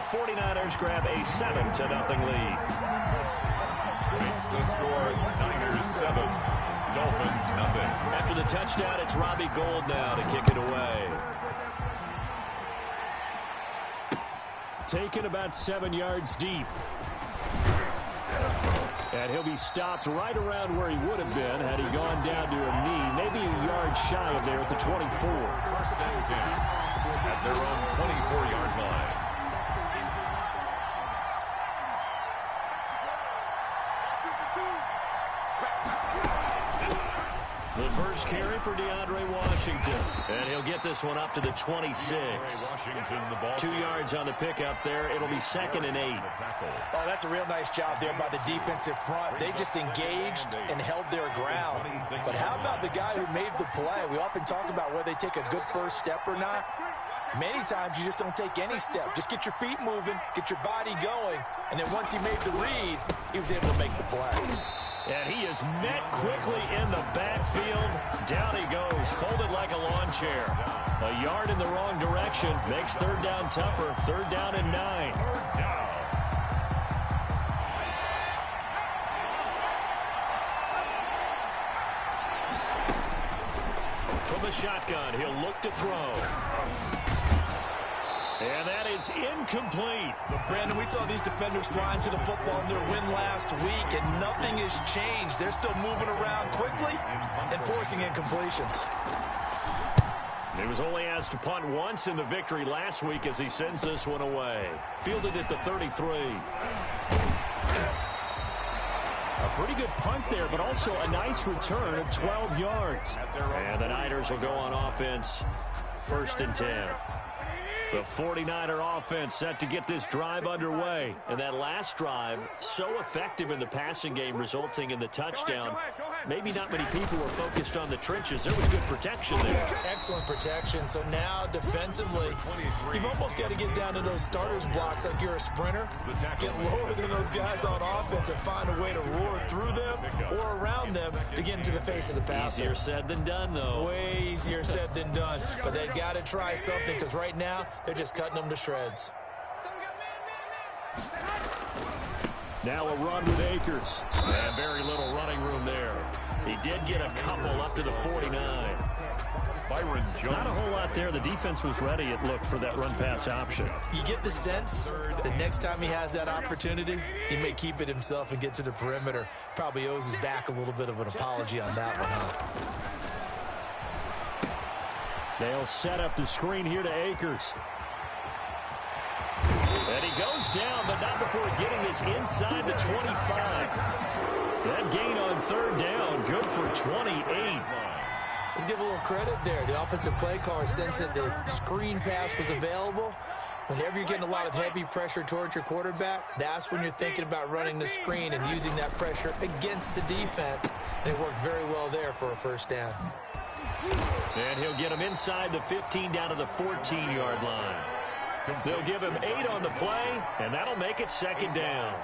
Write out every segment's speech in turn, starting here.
49ers grab a 7-0 lead. Makes the score Niners 7, Dolphins 0. After the touchdown, it's Robbie Gould now to kick it away. Taken about 7 yards deep. And he'll be stopped right around where he would have been had he gone down to a knee, maybe a yard shy of there at the 24. First and 10 at their own 24-yard line. The first carry for DeAndre Washington. And he'll get this one up to the 26. Washington, the ball 2 yards on the pickup there. It'll be 2nd and 8. Oh, that's a real nice job there by the defensive front. They just engaged and held their ground. But how about the guy who made the play? We often talk about whether they take a good first step or not. Many times you just don't take any step. Just get your feet moving, get your body going, and then once he made the read, he was able to make the play. And he is met quickly in the backfield. Down he goes, folded like a lawn chair. A yard in the wrong direction makes 3rd down tougher. 3rd down and 9. From the shotgun, he'll look to throw. And that is incomplete. Brandon, we saw these defenders flying to the football in their win last week, and nothing has changed. They're still moving around quickly and forcing incompletions. He was only asked to punt once in the victory last week as he sends this one away. Fielded at the 33. A pretty good punt there, but also a nice return of 12 yards. And the Niners will go on offense. 1st and 10. The 49er offense set to get this drive underway. And that last drive, so effective in the passing game, resulting in the touchdown. Maybe not many people were focused on the trenches. There was good protection there. Excellent protection. So now defensively, you've almost got to get down to those starters blocks like you're a sprinter. Get lower than those guys on offense and find a way to roar through them or around them to get into the face of the passer. Easier said than done, though. Way easier said than done. But they've got to try something because right now, they're just cutting them to shreds. Now a run with Akers. And very little running room there. He did get a couple up to the 49. Byron Jones. Not a whole lot there. The defense was ready, it looked, for that run-pass option. You get the sense the next time he has that opportunity, he may keep it himself and get to the perimeter. Probably owes his back a little bit of an apology on that one, huh? They'll set up the screen here to Akers. And he goes down, but not before getting this inside the 25. That gain on 3rd down, good for 28. Let's give a little credit there. The offensive play caller sensed that the screen pass was available. Whenever you're getting a lot of heavy pressure towards your quarterback, that's when you're thinking about running the screen and using that pressure against the defense. And it worked very well there for a 1st down. And he'll get him inside the 15 down to the 14-yard line. They'll give him 8 on the play, and that'll make it 2nd down.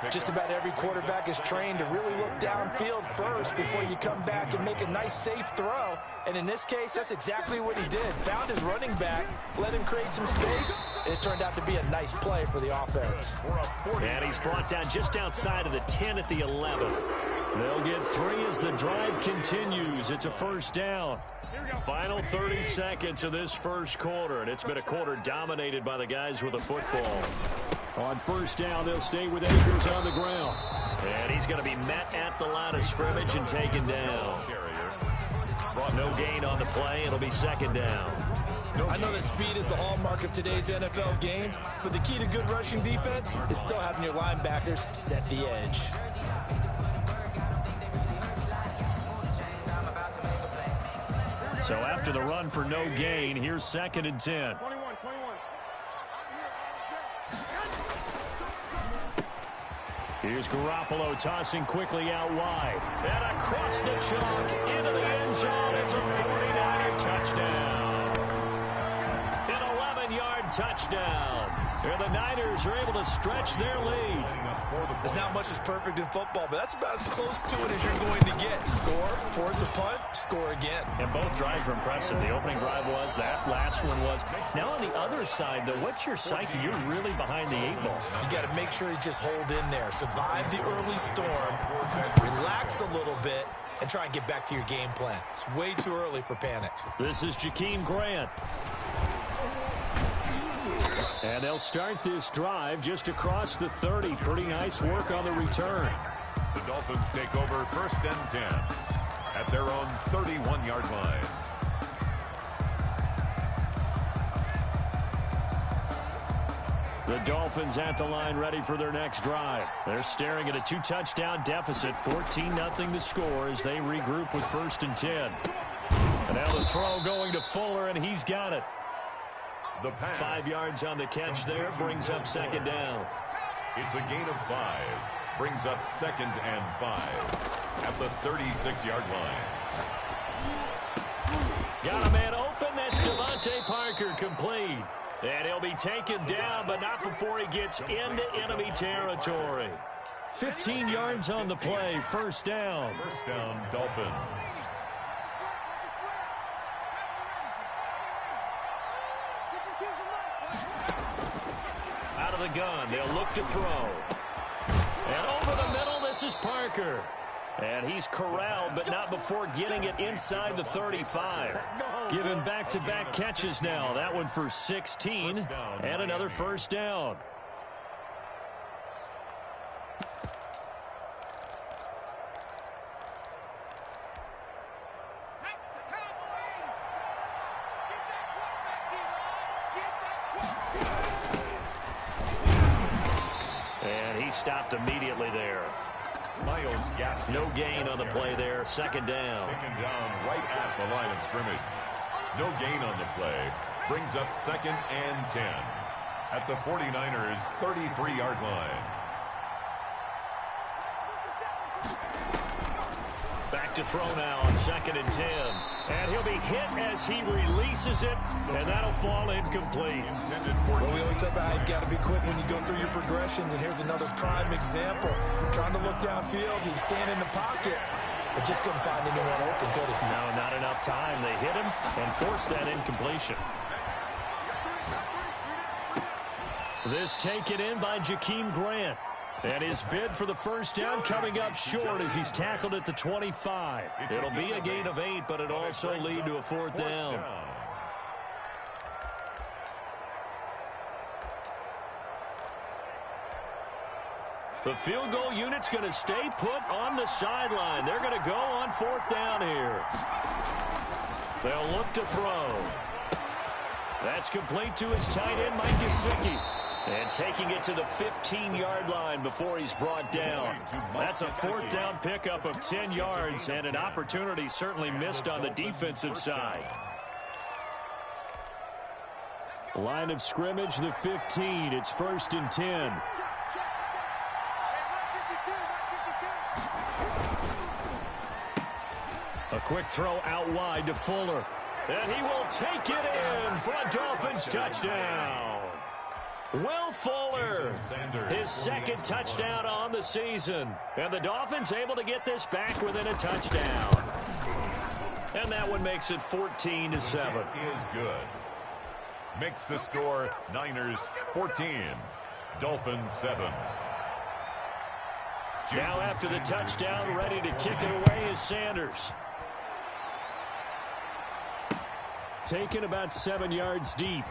Just about every quarterback is trained to really look downfield first before you come back and make a nice, safe throw. And in this case, that's exactly what he did. Found his running back, let him create some space, and it turned out to be a nice play for the offense. And he's brought down just outside of the 10 at the 11. They'll get 3 as the drive continues. It's a 1st down. Final 30 seconds of this 1st quarter, and it's been a quarter dominated by the guys with the football. On 1st down, they'll stay with Akers on the ground. And he's going to be met at the line of scrimmage and taken down. No gain on the play. It'll be 2nd down. I know that speed is the hallmark of today's NFL game, but the key to good rushing defense is still having your linebackers set the edge. So after the run for no gain, here's 2nd and 10. Here's Garoppolo tossing quickly out wide. And across the chalk into the end zone. It's a 49er touchdown. An 11-yard touchdown. And the Niners are able to stretch their lead. There's not much that's perfect in football, but that's about as close to it as you're going to get. Score, force a punt, score again. And both drives were impressive. The opening drive was, that last one was. Now on the other side, though, what's your psyche? You're really behind the 8 ball. You got to make sure you just hold in there. Survive the early storm, relax a little bit, and try and get back to your game plan. It's way too early for panic. This is Jakeem Grant. And they'll start this drive just across the 30. Pretty nice work on the return. The Dolphins take over 1st and 10 at their own 31-yard line. The Dolphins at the line ready for their next drive. They're staring at a 2-touchdown deficit, 14-0 the score as they regroup with 1st and 10. And now the throw going to Fuller, and he's got it. The pass. 5 yards on the catch there, brings up 2nd down. It's a gain of 5. Brings up 2nd and 5 at the 36-yard line. Got a man open. That's Devontae Parker, complete. And he'll be taken down, but not before he gets into enemy territory. 15 yards on the play, 1st down. 1st down, Dolphins. Out of the gun, they'll look to throw. And over the middle, this is Parker. And he's corralled, but not before getting it inside the 35. Given back-to-back catches now. That one for 16, and another 1st down. And he stopped immediately there. Miles Gaskin. No gain on the play there. 2nd down. Taken down right at the line of scrimmage. No gain on the play. Brings up 2nd and 10 at the 49ers' 33-yard line. Back to throw now on 2nd and 10. And he'll be hit as he releases it, and that'll fall incomplete. Well, we always talk about how you've got to be quick when you go through your progressions, and here's another prime example. Trying to look downfield, he was standing in the pocket, but just couldn't find anyone open, could he? No, not enough time. They hit him and forced that incompletion. This taken in by Jakeem Grant. And his bid for the 1st down coming up short as he's tackled at the 25. It'll be a gain of 8, but it'll also lead to a 4th down. The field goal unit's going to stay put on the sideline. They're going to go on 4th down here. They'll look to throw. That's complete to his tight end, Mike Gesicki. And taking it to the 15-yard line before he's brought down. That's a 4th down pickup of 10 yards and an opportunity certainly missed on the defensive side. Line of scrimmage, the 15. It's 1st and 10. A quick throw out wide to Fuller. And he will take it in for a Dolphins touchdown. Will Fuller, his 2nd touchdown on the season. And the Dolphins able to get this back within a touchdown. And that one makes it 14-7. Is good. Makes the score Niners 14, Dolphins 7. Now after the touchdown, ready to kick it away is Sanders. Taken about 7 yards deep.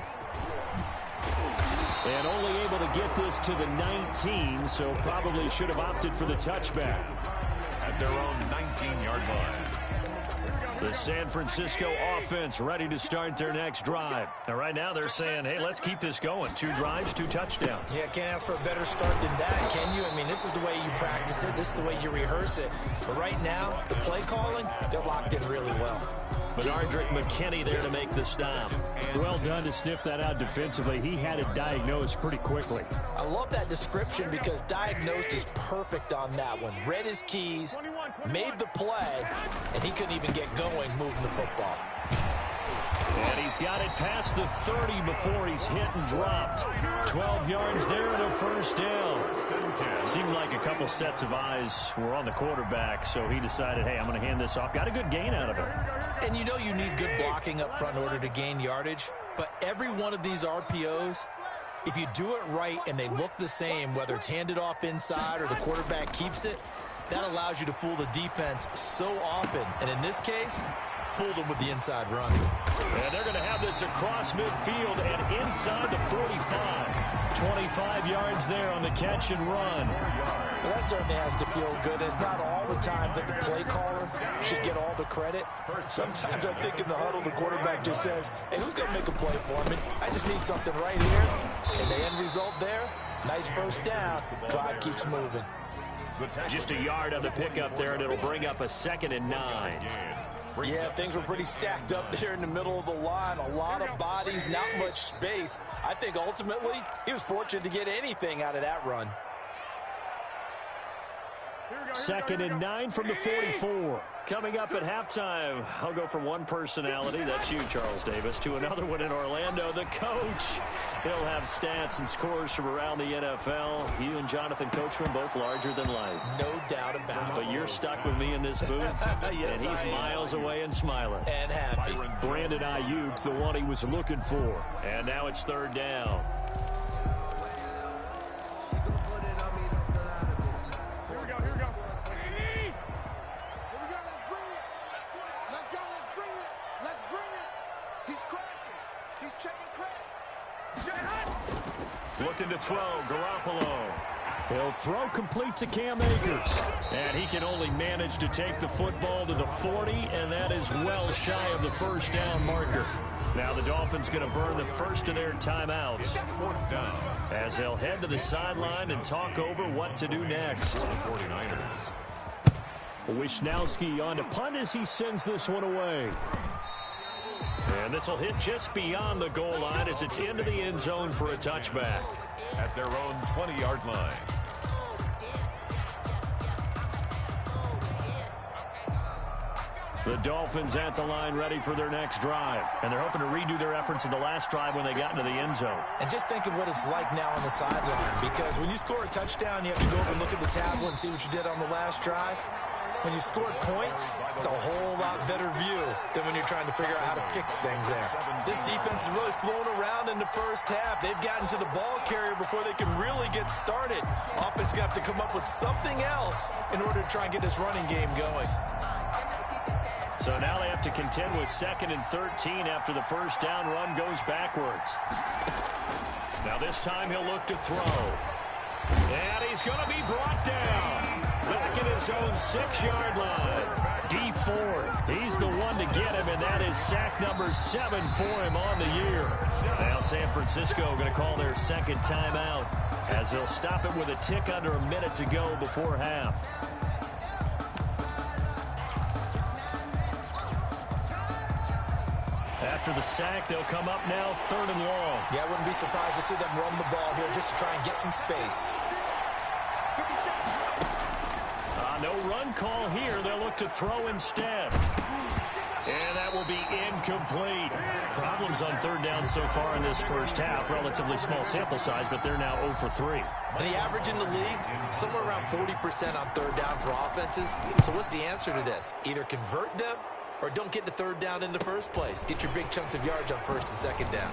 And only able to get this to the 19, so probably should have opted for the touchback. At their own 19-yard line. The San Francisco offense ready to start their next drive. And right now they're saying, hey, let's keep this going. 2 drives, 2 touchdowns. Yeah, can't ask for a better start than that, can you? I mean, this is the way you practice it. This is the way you rehearse it. But right now, the play calling, they're locked in really well. Benardrick McKinney there to make the stop. Well done to sniff that out defensively. He had it diagnosed pretty quickly. I love that description because diagnosed is perfect on that one. Read his keys, made the play, and he couldn't even get going moving the football. And he's got it past the 30 before he's hit and dropped. 12 yards there and a first down. Seemed like a couple sets of eyes were on the quarterback, so he decided, hey, I'm going to hand this off. Got a good gain out of it. And you know you need good blocking up front in order to gain yardage, but every one of these RPOs, if you do it right and they look the same, whether it's handed off inside or the quarterback keeps it, that allows you to fool the defense so often. And in this case, fooled them with the inside run. And they're going to have this across midfield and inside the 45. 25 yards there on the catch and run. Well, that certainly has to feel good. It's not all the time that the play caller should get all the credit. Sometimes I think in the huddle, the quarterback just says, hey, who's going to make a play for me? I just need something right here. And the end result there, nice first down. Drive keeps moving. Just a yard on the pickup there, and it'll bring up a 2nd and 9. Yeah, things were pretty stacked up there in the middle of the line. A lot of bodies, not much space. I think ultimately he was fortunate to get anything out of that run. 2nd and 9 from the 44. Coming up at halftime, I'll go from one personality, that's you, Charles Davis, to another one in Orlando, the coach. He'll have stats and scores from around the NFL. You and Jonathan Coachman, both larger than life. No doubt about it. But you're stuck with me in this booth, yes, and he's miles away and smiling. And happy. Brandon Ayuk, the one he was looking for. And now it's 3rd down. Looking to throw, Garoppolo. He'll throw, complete to Cam Akers. And he can only manage to take the football to the 40, and that is well shy of the first down marker. Now the Dolphins going to burn the first of their timeouts as they'll head to the sideline and talk over what to do next. 49ers. Wisnowski on to punt as he sends this one away. And this will hit just beyond the goal line as it's into the end zone for a touchback. At their own 20-yard line. The Dolphins at the line ready for their next drive. And they're hoping to redo their efforts in the last drive when they got into the end zone. And just think of what it's like now on the sideline, because when you score a touchdown, you have to go over and look at the tablet and see what you did on the last drive. When you scored points, it's a whole lot better view than when you're trying to figure out how to fix things there. This defense has really flown around in the first half. They've gotten to the ball carrier before they can really get started. Offense going to have to come up with something else in order to try and get this running game going. So now they have to contend with 2nd and 13 after the first down run goes backwards. Now this time he'll look to throw. And he's going to be brought down. Back in his own 6-yard line. D Ford, he's the one to get him, and that is sack number 7 for him on the year. Now San Francisco going to call their 2nd timeout as they'll stop it with a tick under a minute to go before half. After the sack, they'll come up now 3rd and long. Yeah, I wouldn't be surprised to see them run the ball here just to try and get some space. No run call here. They'll look to throw instead. And that will be incomplete. Problems on 3rd down so far in this first half. Relatively small sample size, but they're now 0 for 3. And the average in the league, somewhere around 40% on 3rd down for offenses. So what's the answer to this? Either convert them or don't get to 3rd down in the first place. Get your big chunks of yards on 1st and 2nd down.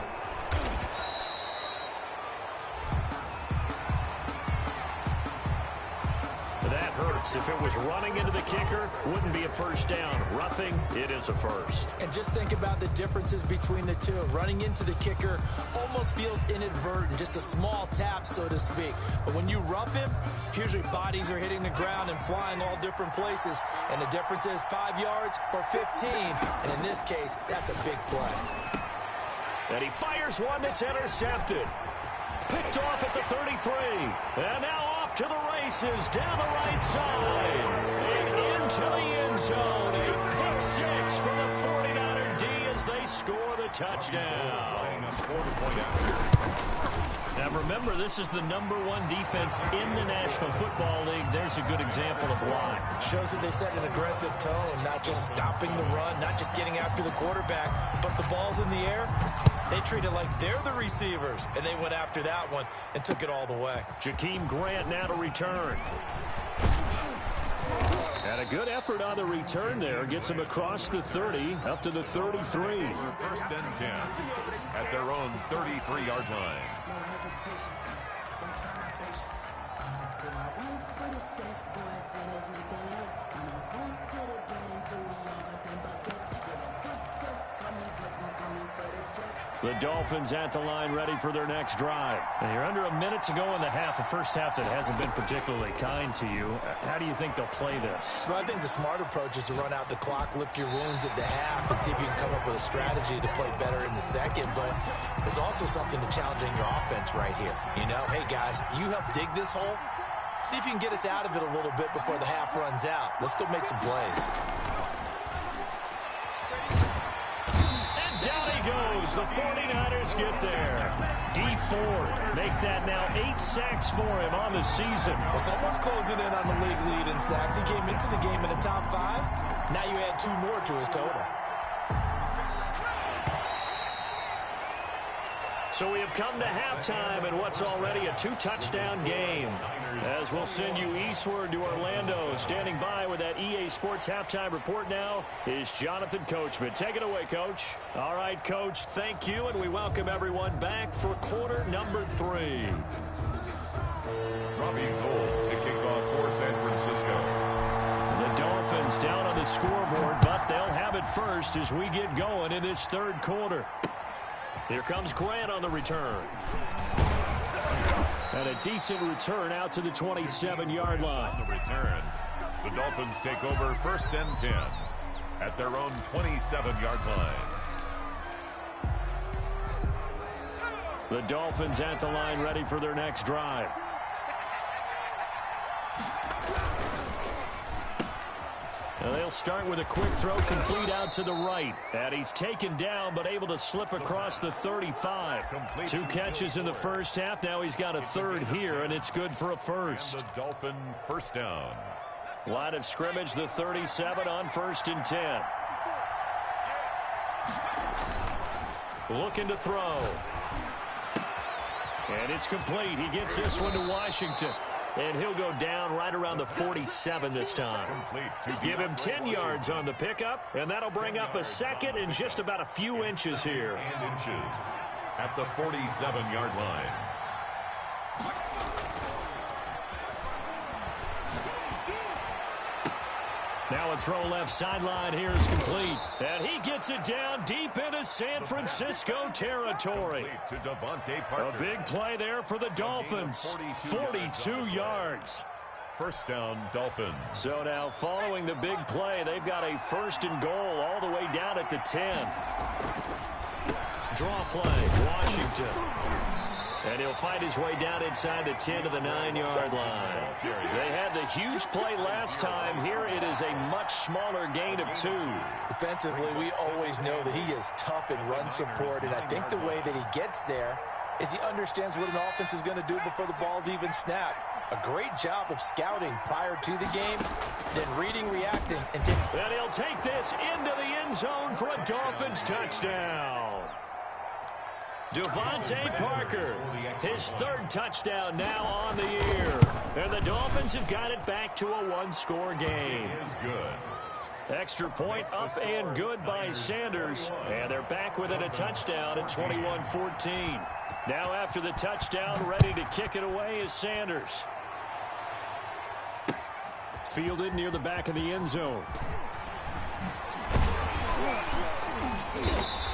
That hurts. If it was running into the kicker, wouldn't be a first down. Roughing, it is a first. And just think about the differences between the two. Running into the kicker almost feels inadvertent, just a small tap, so to speak. But when you rough him, usually bodies are hitting the ground and flying all different places. And the difference is 5 yards or 15. And in this case, that's a big play. And he fires one that's intercepted. Picked off at the 33. And now off to the races down the right side. And into the end zone. A pick 6 for the 49er D as they score the touchdown. Number remember, this is the #1 defense in the National Football League. There's a good example of why. Shows that they set an aggressive tone, not just stopping the run, not just getting after the quarterback, but the ball's in the air. They treat it like they're the receivers, and they went after that one and took it all the way. Jakeem Grant now to return. And a good effort on the return there. Gets him across the 30, up to the 33. First and 10 at their own 33-yard line. The Dolphins at the line, ready for their next drive. And you're under a minute to go in the half, a first half that hasn't been particularly kind to you. How do you think they'll play this? Well, I think the smart approach is to run out the clock, lick your wounds at the half, and see if you can come up with a strategy to play better in the second. But there's also something to challenging your offense right here. You know, hey, guys, you help dig this hole. See if you can get us out of it a little bit before the half runs out. Let's go make some plays. The 49ers get there. D Ford make that now 8 sacks for him on the season. Well, someone's closing in on the league lead in sacks. He came into the game in the top 5. Now you add 2 more to his total. So we have come to halftime in what's already a 2-touchdown game. As we'll send you eastward to Orlando. Standing by with that EA Sports halftime report now is Jonathan Coachman. Take it away, Coach. All right, Coach, thank you, and we welcome everyone back for quarter number 3. Robbie Gould to kick off for San Francisco. The Dolphins down on the scoreboard, but they'll have it first as we get going in this third quarter. Here comes Grant on the return. And a decent return out to the 27-yard line. On the return, the Dolphins take over first and 10 at their own 27-yard line. The Dolphins at the line, ready for their next drive. And they'll start with a quick throw complete out to the right. And he's taken down but able to slip across the 35. 2 catches in the first half. Now he's got a third here, and it's good for a first. And the Dolphin first down. Line of scrimmage, the 37 on first and 10. Looking to throw. And it's complete. He gets this one to Washington. And he'll go down right around the 47 this time. Give him 10 yards on the pickup, and that'll bring up a second and just about a few inches here. And inches at the 47-yard line. Now a throw left sideline here is complete. And he gets it down deep into San Francisco territory. A big play there for the Dolphins. 42 yards. First down, Dolphins. So now following the big play, they've got a first and goal all the way down at the 10. Draw play, Washington. And he'll find his way down inside the 10 to the 9-yard line. They had the huge play last time. Here it is a much smaller gain of 2. Defensively, we always know that he is tough in run support, and I think the way that he gets there is he understands what an offense is going to do before the ball's even snapped. A great job of scouting prior to the game, then reading, reacting, and taking. And he'll take this into the end zone for a Dolphins touchdown. Devontae Parker, his 3rd touchdown now on the year. And the Dolphins have got it back to a 1-score game. Is good. Extra point up and good by Sanders. And they're back within a touchdown at 21-14. Now after the touchdown, ready to kick it away is Sanders. Fielded near the back of the end zone.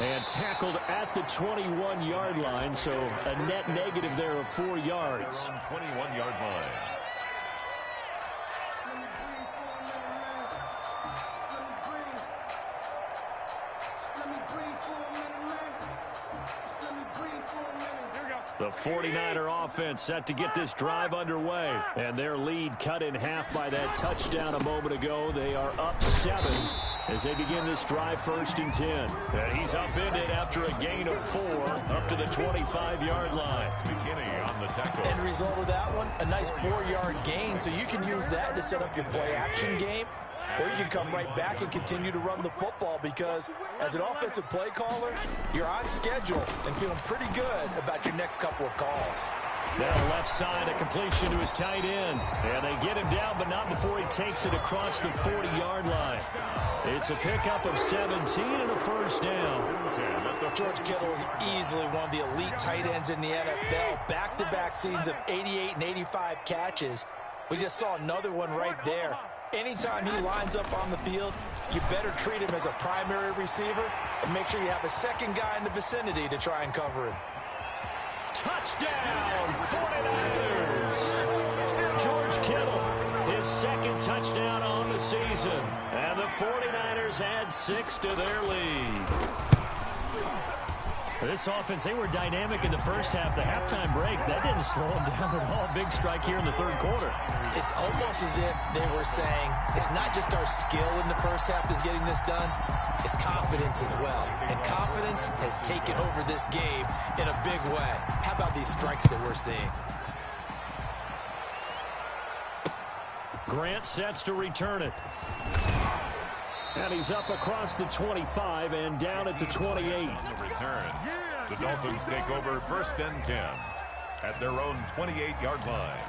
And tackled at the 21-yard line, so a net negative there of 4 yards. 21-yard line. The 49er offense set to get this drive underway. And their lead cut in half by that touchdown a moment ago. They are up 7 as they begin this drive 1st and 10. And he's upended after a gain of 4 up to the 25-yard line. McKinney on the tackle. End result of that one, a nice 4-yard gain. So you can use that to set up your play-action game. Or you can come right back and continue to run the football because as an offensive play caller, you're on schedule and feeling pretty good about your next couple of calls. Now left side, a completion to his tight end. And they get him down, but not before he takes it across the 40-yard line. It's a pickup of 17 and a 1st down. George Kittle is easily one of the elite tight ends in the NFL. Back-to-back seasons of 88 and 85 catches. We just saw another one right there. Anytime he lines up on the field, you better treat him as a primary receiver and make sure you have a second guy in the vicinity to try and cover him. Touchdown, 49ers! George Kittle, his 2nd touchdown on the season. And the 49ers add 6 to their lead. This offense, they were dynamic in the first half. The halftime break, that didn't slow them down at all. Big strike here in the 3rd quarter. It's almost as if they were saying, it's not just our skill in the first half that's getting this done, it's confidence as well. And confidence has taken over this game in a big way. How about these strikes that we're seeing? Grant sets to return it. And he's up across the 25 and down at the 28. On the return, the Dolphins take over 1st and 10 at their own 28-yard line.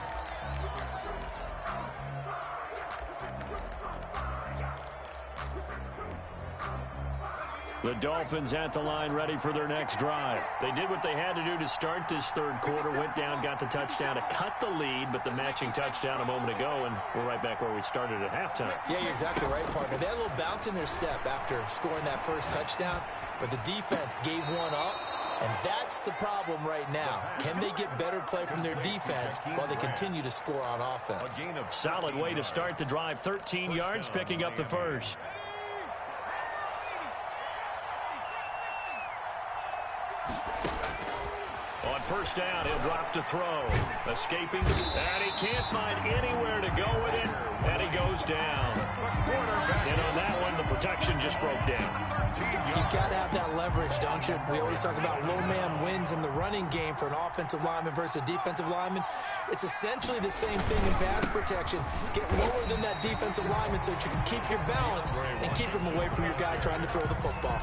The Dolphins at the line ready for their next drive. They did what they had to do to start this 3rd quarter, went down, got the touchdown to cut the lead, but the matching touchdown a moment ago, and we're right back where we started at halftime. Yeah, you're exactly right, partner. They had a little bounce in their step after scoring that first touchdown, but the defense gave one up, and that's the problem right now. Can they get better play from their defense while they continue to score on offense? Solid way to start the drive, 13 yards, picking up the 1st. On 1st down, he'll drop to throw. Escaping, and he can't find anywhere to go with it, and he goes down. And on that one, the protection just broke down. You've got to have that leverage, don't you? We always talk about low man wins in the running game for an offensive lineman versus a defensive lineman. It's essentially the same thing in pass protection. Get lower than that defensive lineman so that you can keep your balance and keep him away from your guy trying to throw the football.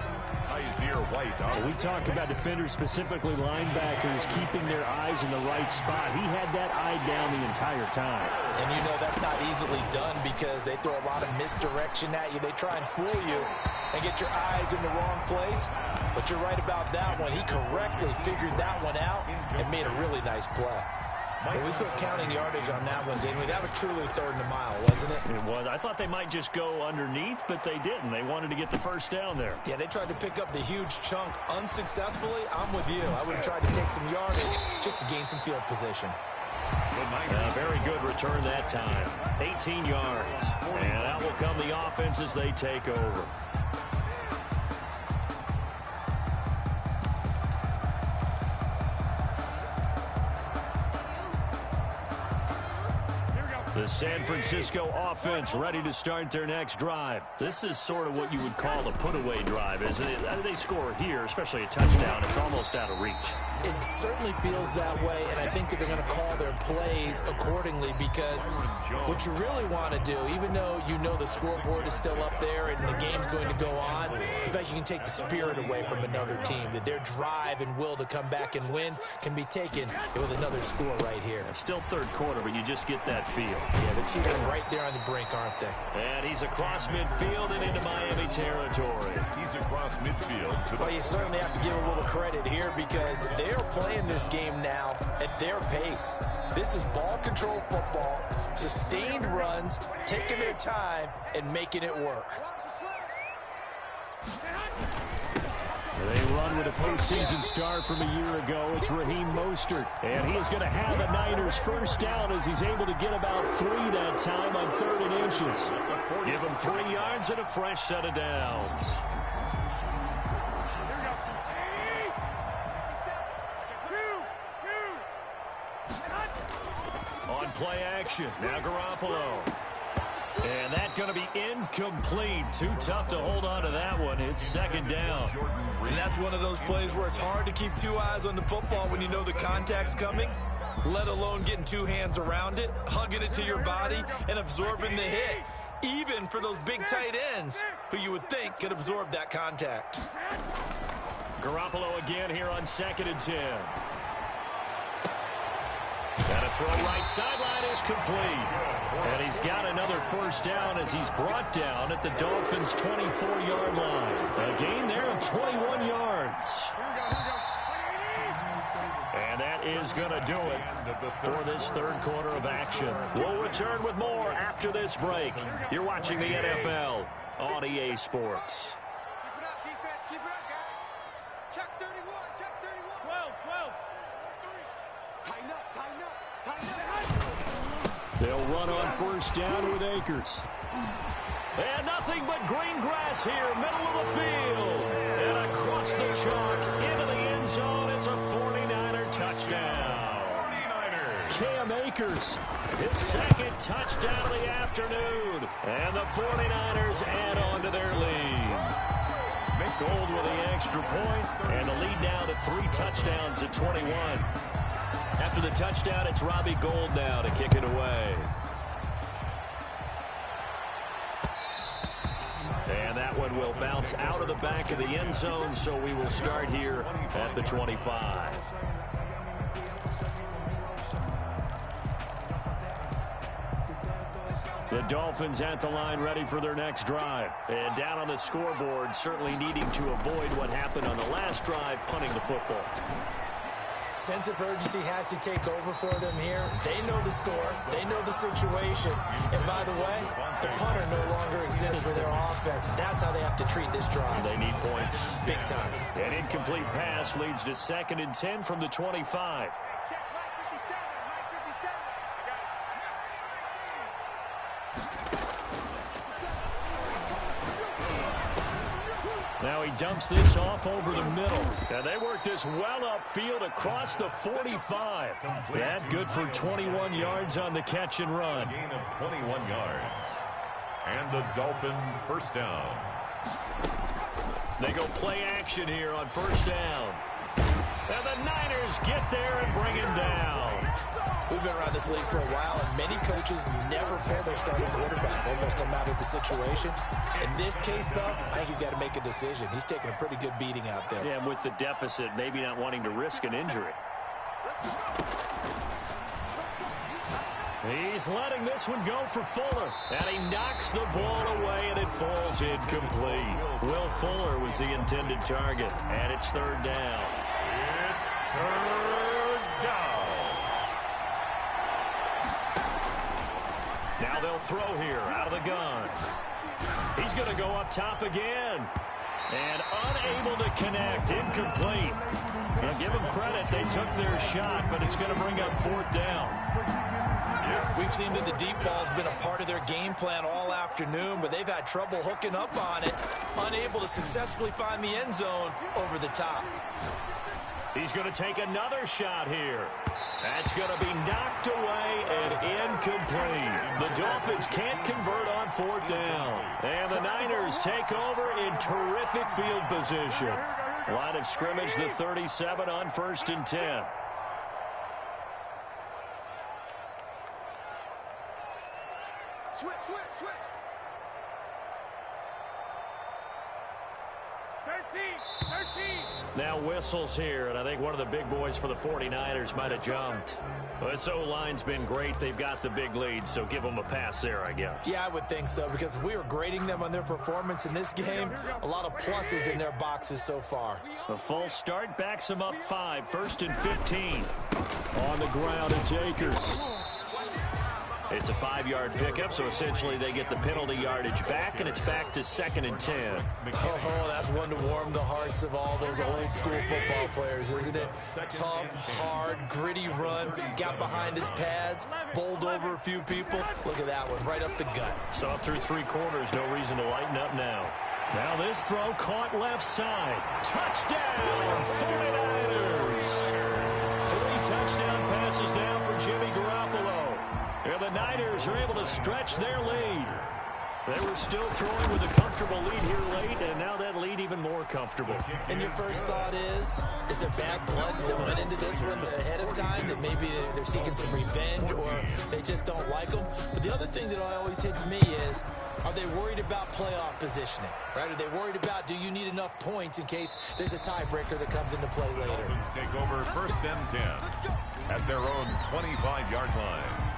We talk about defenders, specifically linebackers, keeping their eyes in the right spot. He had that eye down the entire time. And you know that's not easily done because they throw a lot of misdirection at you. They try and fool you and get your eyes in the wrong place. But you're right about that one. He correctly figured that one out and made a really nice play. Well, we quit counting yardage on that one, didn't we? That was truly 3rd and a mile, wasn't it? It was. I thought they might just go underneath, but they didn't. They wanted to get the 1st down there. Yeah, they tried to pick up the huge chunk unsuccessfully. I'm with you. I would have tried to take some yardage just to gain some field position. Very good return that time. 18 yards. And that will come the offense as they take over. The San Francisco offense ready to start their next drive. This is sort of what you would call a put-away drive, isn't it? They score here, especially a touchdown. It's almost out of reach. It certainly feels that way, and I think that they're going to call their plays accordingly because what you really want to do, even though you know the scoreboard is still up there and the game's going to go on, in fact, you can take the spirit away from another team, that their drive and will to come back and win can be taken with another score right here. It's still 3rd quarter, but you just get that feel. Yeah, they're teetering right there on the brink, aren't they? And he's across midfield and into Miami territory. He's across midfield. Well, you certainly have to give a little credit here because they're playing this game now at their pace. This is ball control football, sustained runs, taking their time, and making it work. They run with a postseason star from a year ago. It's Raheem Mostert. And he is going to have a Niners 1st down as he's able to get about 3 that time on 3rd and inches. Give him 3 yards and a fresh set of downs. On play action, now Garoppolo. And that's going to be incomplete. Too tough to hold on to that one. It's second down. And that's one of those plays where it's hard to keep two eyes on the football when you know the contact's coming, let alone getting two hands around it, hugging it to your body, and absorbing the hit. Even for those big tight ends who you would think could absorb that contact. Garoppolo again here on 2nd and 10. And a throw right sideline is complete. And he's got another first down as he's brought down at the Dolphins' 24-yard line. A gain there of 21 yards. And that is going to do it for this third quarter of action. We'll return with more after this break. You're watching the NFL on EA Sports. Keep it up, defense. Keep it up, guys. Check 31. Check 31. 12. 3. Tighten up. Tighten up. Tighten up. They'll run on first down with Akers. And nothing but green grass here, middle of the field. And across the chalk into the end zone. It's a 49er touchdown. 49ers. Cam Akers, his second touchdown of the afternoon. And the 49ers add on to their lead. Gold with the extra point, and the lead now to 3 touchdowns at 21. After the touchdown, it's Robbie Gould now to kick it away. And that one will bounce out of the back of the end zone, so we will start here at the 25. The Dolphins at the line ready for their next drive. And down on the scoreboard, certainly needing to avoid what happened on the last drive, punting the football. Sense of urgency has to take over for them here. They know the score. They know the situation. And by the way, the punter no longer exists for their offense. That's how they have to treat this drive. They need points. Big time. An incomplete pass leads to 2nd and 10 from the 25. Check Mike 57. Mike 57. Now he dumps this off over the middle. And they work this well upfield across the 45. That good for 21 yards on the catch and run. Gain of 21 yards. And the Dolphin first down. They go play action here on first down. And the Niners get there and bring him down. We've been around this league for a while, and many coaches never pull their starting quarterback, almost no matter the situation. In this case, though, I think he's got to make a decision. He's taking a pretty good beating out there. Yeah, and with the deficit, maybe not wanting to risk an injury. He's letting this one go for Fuller. And he knocks the ball away, and it falls incomplete. Will Fuller was the intended target, and it's third down. It's third down. Now they'll throw here out of the gun. He's going to go up top again. And unable to connect. Incomplete. And give them credit. They took their shot, but it's going to bring up 4th down. We've seen that the deep ball's been a part of their game plan all afternoon, but they've had trouble hooking up on it, unable to successfully find the end zone over the top. He's going to take another shot here. That's going to be knocked away and incomplete. The Dolphins can't convert on 4th down. And the Niners take over in terrific field position. Line of scrimmage, the 37 on 1st and 10. Switch. 13. Now whistles here, and I think one of the big boys for the 49ers might have jumped. This O-line's been great. They've got the big lead, so give them a pass there, I guess. Yeah, I would think so, because if we were grading them on their performance in this game, a lot of pluses in their boxes so far. A false start backs them up 5. 1st and 15. On the ground, it's Akers. It's a 5-yard pickup, so essentially they get the penalty yardage back, and it's back to 2nd and 10. Oh, that's one to warm the hearts of all those old-school football players, isn't it? Tough, hard, gritty run, got behind his pads, bowled over a few people. Look at that one, right up the gut. So up through 3 quarters, no reason to lighten up now. Now this throw caught left side. Touchdown, 49ers! 3 touchdown passes now for Jimmy Garoppolo. And the Niners are able to stretch their lead. They were still throwing with a comfortable lead here late, and now that lead even more comfortable. And your first thought is there bad blood that went into this one ahead of time, that maybe they're seeking some revenge or they just don't like them? But the other thing that always hits me is, are they worried about playoff positioning? Right? Are they worried about, do you need enough points in case there's a tiebreaker that comes into play later? Dolphins take over 1st and 10 at their own 25-yard line.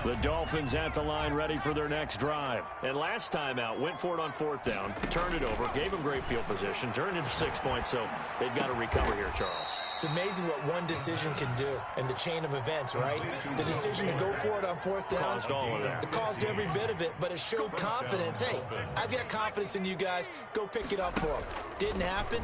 The Dolphins at the line, ready for their next drive. And last time out, went for it on 4th down, turned it over, gave them great field position, turned it into 6 points, so they've got to recover here, Charles. It's amazing what one decision can do in the chain of events, right? The decision to go for it on 4th down. Caused all of that. It caused every bit of it, but it showed confidence. Hey, I've got confidence in you guys. Go pick it up for them. Didn't happen.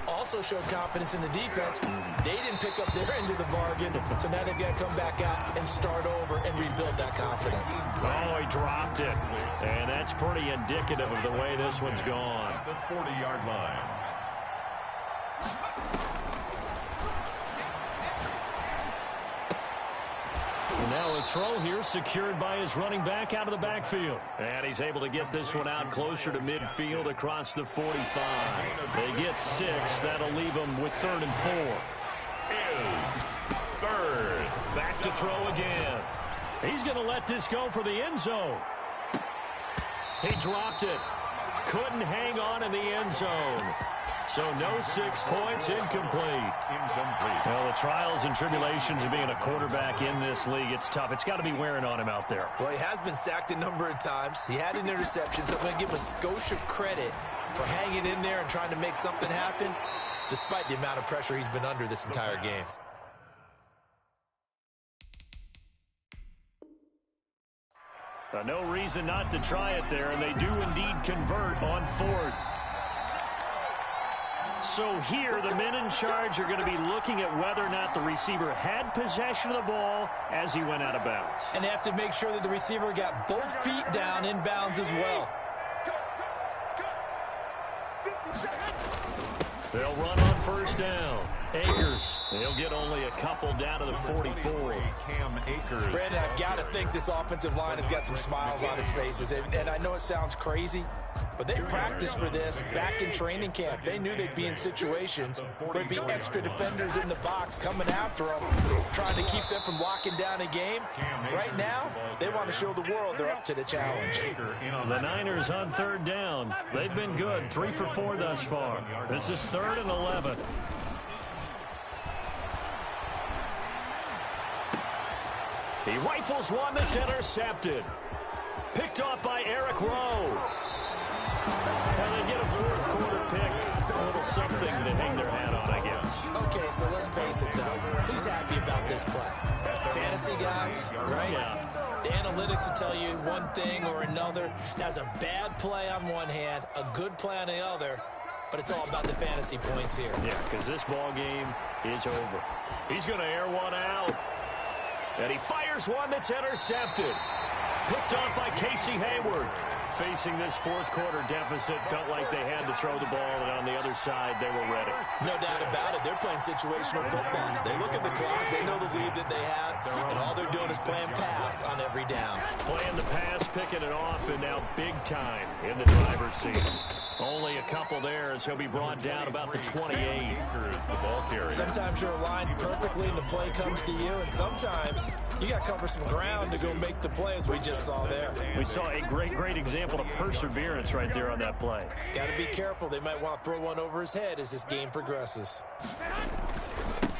Also showed confidence in the defense. They didn't pick up their end of the bargain, so now they've got to come back out and start over and rebuild that confidence. Oh, he dropped it. And that's pretty indicative of the way this one's gone. At the 40-yard line. Now a throw here secured by his running back out of the backfield. And he's able to get this one out closer to midfield across the 45. They get 6. That'll leave them with 3rd and 4. Is 3rd. Back to throw again. He's going to let this go for the end zone. He dropped it. Couldn't hang on in the end zone. So no 6 points, incomplete. Well, the trials and tribulations of being a quarterback in this league, it's tough. It's got to be wearing on him out there. Well, he has been sacked a number of times. He had an interception, so I'm going to give him a skosh of credit for hanging in there and trying to make something happen, despite the amount of pressure he's been under this entire game. No reason not to try it there, and they do indeed convert on 4th. So here, the men in charge are going to be looking at whether or not the receiver had possession of the ball as he went out of bounds. And they have to make sure that the receiver got both feet down in bounds as well. They'll run on 1st down. Akers, they'll get only a couple down to the 44. Cam Akers. Brandon, I've got to think this offensive line has got some smiles on its faces. And I know it sounds crazy, but they practiced for this back in training camp. They knew they'd be in situations where there'd be extra defenders in the box coming after them, trying to keep them from locking down a game. Right now, they want to show the world they're up to the challenge. The Niners on 3rd down. They've been good, 3 for 4 thus far. This is 3rd and 11. He rifles one that's intercepted. Picked off by Eric Rowe. And they get a 4th quarter pick. A little something to hang their hat on, I guess. Okay, so let's face it, though. Who's happy about this play? Fantasy guys, right? Yeah. The analytics will tell you one thing or another. That's a bad play on one hand, a good play on the other, but it's all about the fantasy points here. Yeah, because this ball game is over. He's going to air one out. And he fires one that's intercepted. Picked off by Casey Hayward. Facing this 4th quarter deficit, felt like they had to throw the ball, and on the other side, they were ready. No doubt about it. They're playing situational football. They look at the clock, they know the lead that they have, and all they're doing is playing pass on every down. Playing the pass, picking it off, and now big time in the driver's seat. Only a couple there as he'll be brought down about the 28. The ball carrier. Sometimes you're aligned perfectly and the play comes to you, and sometimes you got to cover some ground to go make the play, as we just saw there. We saw a great example of perseverance right there on that play. Got to be careful. They might want to throw one over his head as this game progresses.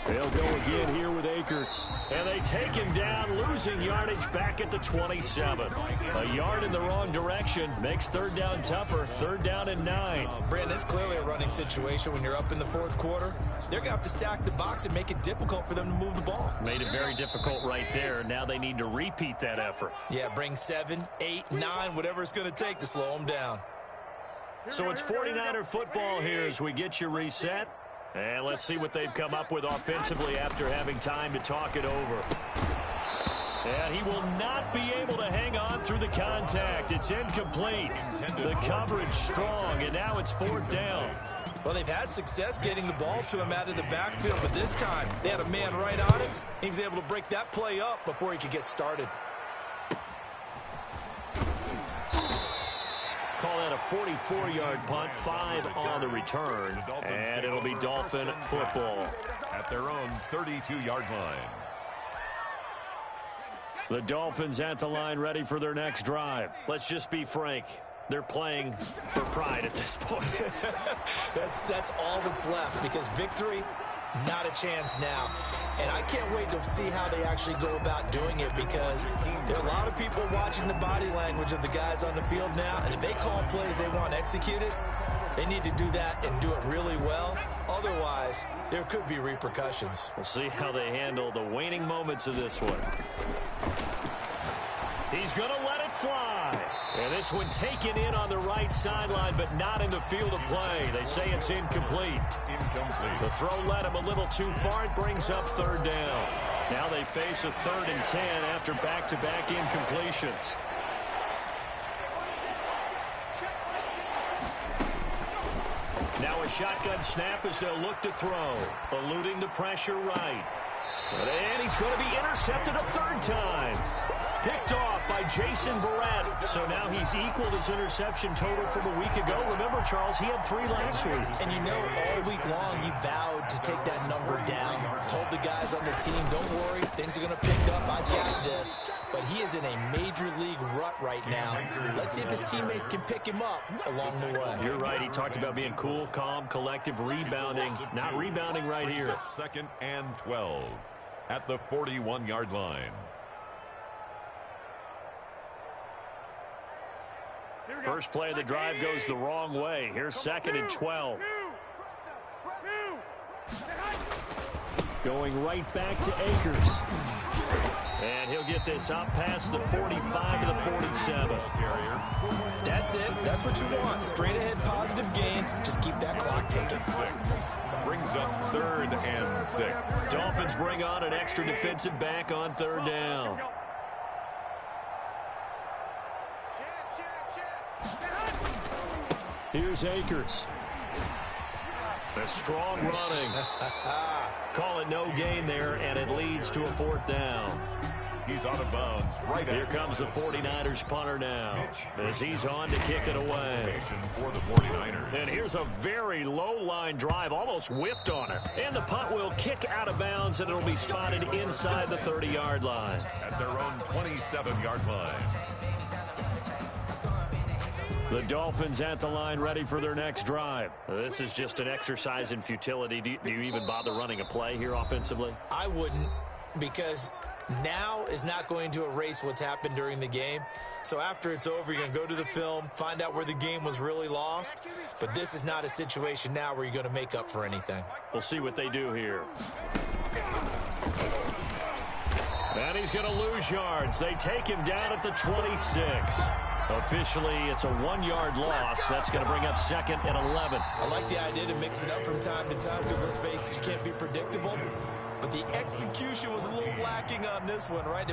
They'll go again here with Akers. And they take him down, losing yardage back at the 27. A yard in the wrong direction makes 3rd down tougher. 3rd down and 9. Brandon, it's clearly a running situation when you're up in the 4th quarter. They're going to have to stack the box and make it difficult for them to move the ball. Made it very difficult right there. Now they need to repeat that effort. Yeah, bring 7, 8, 9, whatever it's going to take to slow them down. So it's 49er football here as we get you reset. And let's see what they've come up with offensively after having time to talk it over. And he will not be able to hang on through the contact. It's incomplete. The coverage strong, and now it's 4th down. Well, they've had success getting the ball to him out of the backfield, but this time they had a man right on him. He was able to break that play up before he could get started. Call that a 44-yard punt, 5 on the return, and it'll be Dolphin football. At their own 32-yard line. The Dolphins at the line, ready for their next drive. Let's just be frank. They're playing for pride at this point. That's all that's left, because victory, not a chance now. And I can't wait to see how they actually go about doing it, because there are a lot of people watching the body language of the guys on the field now, and if they call plays they want executed, they need to do that and do it really well. Otherwise, there could be repercussions. We'll see how they handle the waning moments of this one. He's going to let it fly. And this one taken in on the right sideline, but not in the field of play. They say it's incomplete. The throw led him a little too far. It brings up 3rd down. Now they face a 3rd and 10 after back-to-back incompletions. Now a shotgun snap as they'll look to throw. Eluding the pressure right. And he's going to be intercepted a 3rd time. Picked off by Jason Verrett. So now he's equaled his interception total from a week ago. Remember, Charles, he had 3 last week. And you know, all week long he vowed to take that number down. Told the guys on the team, don't worry, things are going to pick up. I got this. But he is in a major league rut right now. Let's see if his teammates can pick him up along the way. You're right. He talked about being cool, calm, collective, rebounding. Not rebounding right here. 2nd and 12 at the 41-yard line. First play of the drive goes the wrong way. Here's 2nd and 12. Going right back to Akers. And he'll get this up past the 45 to the 47. That's it. That's what you want. Straight ahead positive gain. Just keep that clock ticking. Brings up 3rd and 6. Dolphins bring on an extra defensive back on 3rd down. Here's Akers. A strong running. Call it no gain there, and it leads to a 4th down. He's out of bounds. Right here comes the 49ers punter now as he's on to kick it away. For the 49ers. And here's a very low-line drive, almost whiffed on it. And the punt will kick out of bounds, and it'll be spotted inside the 30-yard line. At their own 27-yard line. The Dolphins at the line, ready for their next drive. This is just an exercise in futility. Do you even bother running a play here offensively? I wouldn't, because now is not going to erase what's happened during the game. So after it's over, you're going to go to the film, find out where the game was really lost. But this is not a situation now where you're going to make up for anything. We'll see what they do here. And he's going to lose yards. They take him down at the 26. Officially, it's a 1-yard loss. That's going to bring up 2nd and 11. I like the idea to mix it up from time to time, because let's face it, you can't be predictable. But the execution was a little lacking on this one, right?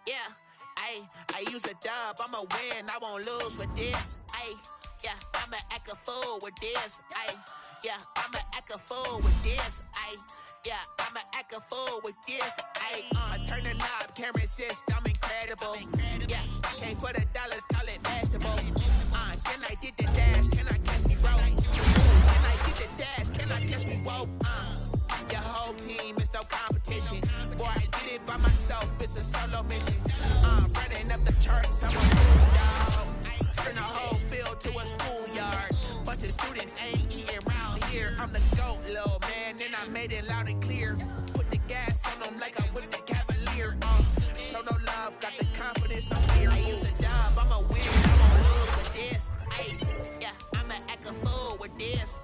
Yeah, I use a dub, I'ma win, I won't lose with this. Yeah, I'ma act a fool with this. Yeah, I'ma act a fool with this. Yeah, I'ma act a fool with this. I turn the knob, camera assist, I'm incredible. Yeah, came for the dollars, call it vegetable. Can I get the dash? Can I catch me, bro? Can I get the dash? Can I catch me, whoa? Your whole team is no competition. Boy, I did it by myself, it's a solo mission. Running up the charts, I'm a fool, dog. Turn the whole field to a schoolyard. Bunch of students ain't eating around here. I'm the GOAT, little man, and I made it loud and clear. Put the gas on them like I whipped the Cavalier. Show no love, got the confidence, no fear. I use a dub, I'ma win, I won't lose with this. Yeah, I'ma act a fool with this.